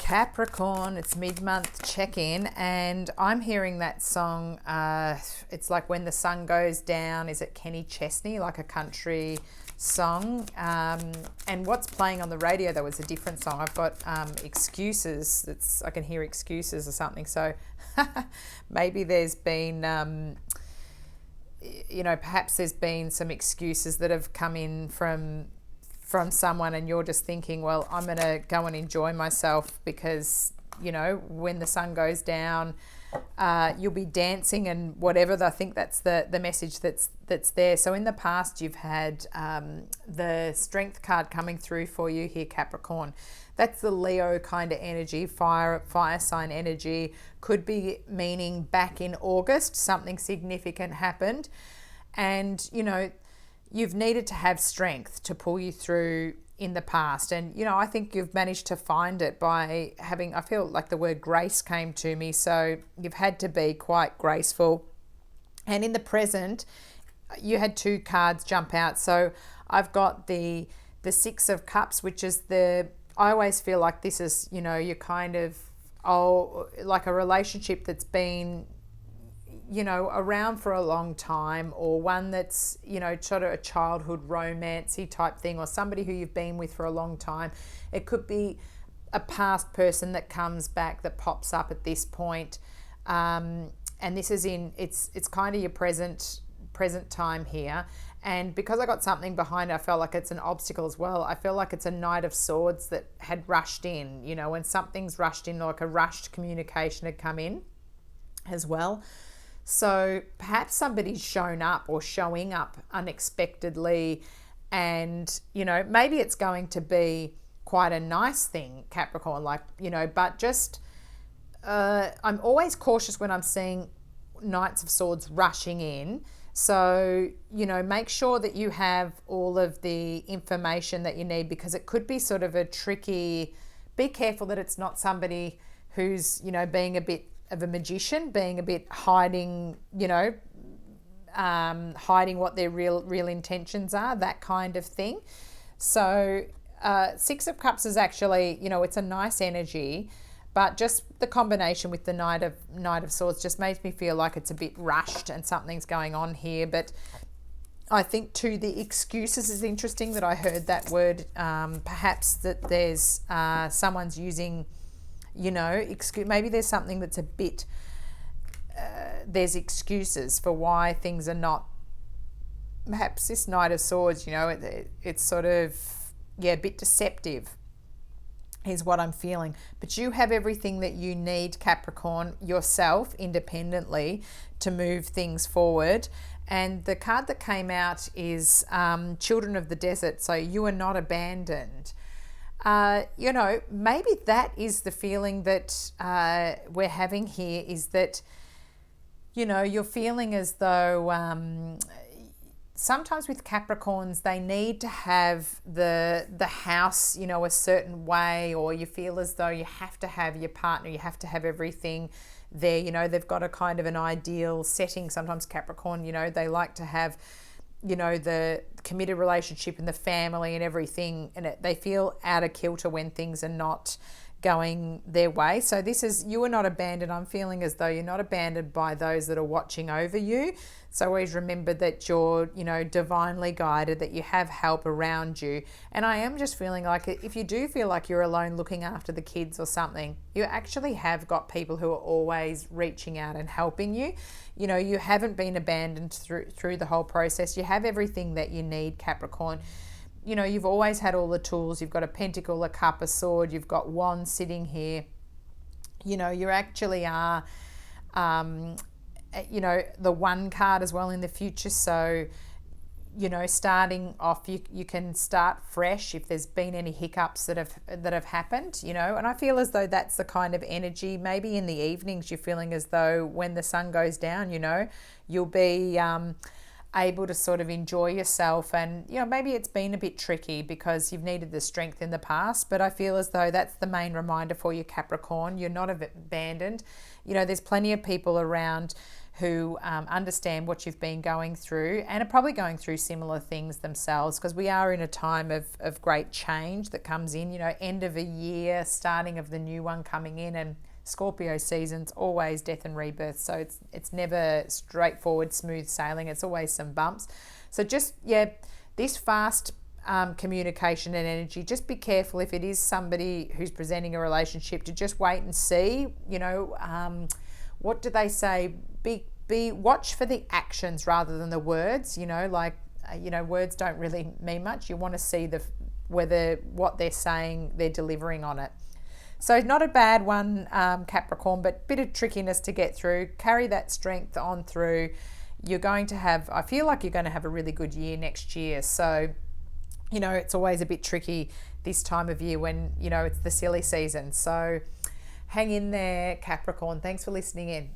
Capricorn, it's mid-month check-in, and I'm hearing that song, it's like When the Sun Goes Down. Is it Kenny Chesney, like a country song? And what's playing on the radio, though, is a different song. I've got Excuses. I can hear Excuses or something. So maybe there's been, perhaps there's been some excuses that have come in from someone, and you're just thinking, well, I'm going to go and enjoy myself because, when the sun goes down, you'll be dancing and whatever. I think that's the message that's there. So in the past, you've had the Strength card coming through for you here, Capricorn. That's the Leo kind of energy, fire sign energy. Could be meaning back in August, something significant happened. And, you've needed to have strength to pull you through in the past. And, I think you've managed to find it by I feel like the word grace came to me. So you've had to be quite graceful. And in the present, you had two cards jump out. So I've got the Six of Cups, which is I always feel like this is, you're kind of, like a relationship that's been, around for a long time, or one that's, sort of a childhood romancy type thing, or somebody who you've been with for a long time. It could be a past person that comes back, that pops up at this point. And this is it's kind of your present time here. And because I got something behind it, I felt like it's an obstacle as well. I feel like it's a Knight of Swords that had rushed in, when something's rushed in, like a rushed communication had come in as well. So perhaps somebody's shown up or showing up unexpectedly, and, maybe it's going to be quite a nice thing, Capricorn, but just, I'm always cautious when I'm seeing Knights of Swords rushing in. So, make sure that you have all of the information that you need, because it could be sort of a tricky, be careful that it's not somebody who's, being a bit of a magician, being a bit hiding, hiding what their real intentions are, that kind of thing. So Six of Cups is actually, it's a nice energy, but just the combination with the Knight of Swords just makes me feel like it's a bit rushed and something's going on here. But I think too, the excuses is interesting that I heard that word. Perhaps that there's someone's using, maybe there's something that's a bit, there's excuses for why things are not, perhaps this Knight of Swords, it's sort of, a bit deceptive is what I'm feeling. But you have everything that you need, Capricorn, yourself, independently, to move things forward. And the card that came out is Children of the Desert. So you are not abandoned. Maybe that is the feeling that we're having here, is that, you're feeling as though sometimes with Capricorns, they need to have the house, a certain way, or you feel as though you have to have your partner, you have to have everything there. They've got a kind of an ideal setting. Sometimes Capricorn, they like to have, the committed relationship and the family and everything, and they feel out of kilter when things are not going their way. So this is, you are not abandoned. I'm feeling as though you're not abandoned by those that are watching over you. So always remember that you're, divinely guided, that you have help around you. And I am just feeling like if you do feel like you're alone looking after the kids or something, you actually have got people who are always reaching out and helping you. You haven't been abandoned through the whole process. You have everything that you need, Capricorn. You've always had all the tools. You've got a pentacle, a cup, a sword. You've got wands sitting here. You actually are, the one card as well in the future. So, starting off, you can start fresh if there's been any hiccups that have happened, and I feel as though that's the kind of energy. Maybe in the evenings you're feeling as though when the sun goes down, you'll be able to sort of enjoy yourself. And, you know, maybe it's been a bit tricky because you've needed the strength in the past, but I feel as though that's the main reminder for you, Capricorn. You're not abandoned. You know, there's plenty of people around who understand what you've been going through and are probably going through similar things themselves, because we are in a time of great change that comes in, you know, end of a year, starting of the new one coming in, and Scorpio season's always death and rebirth, so it's never straightforward, smooth sailing. It's always some bumps. So just, yeah, this fast communication and energy, just be careful if it is somebody who's presenting a relationship to just wait and see, you know, what do they say? Be watch for the actions rather than the words, you know, like, you know, words don't really mean much. You want to see whether what they're saying, they're delivering on it. So not a bad one, Capricorn, but bit of trickiness to get through. Carry that strength on through. You're going to have, I feel like you're going to have a really good year next year. So, you know, it's always a bit tricky this time of year when, you know, it's the silly season. So hang in there, Capricorn. Thanks for listening in.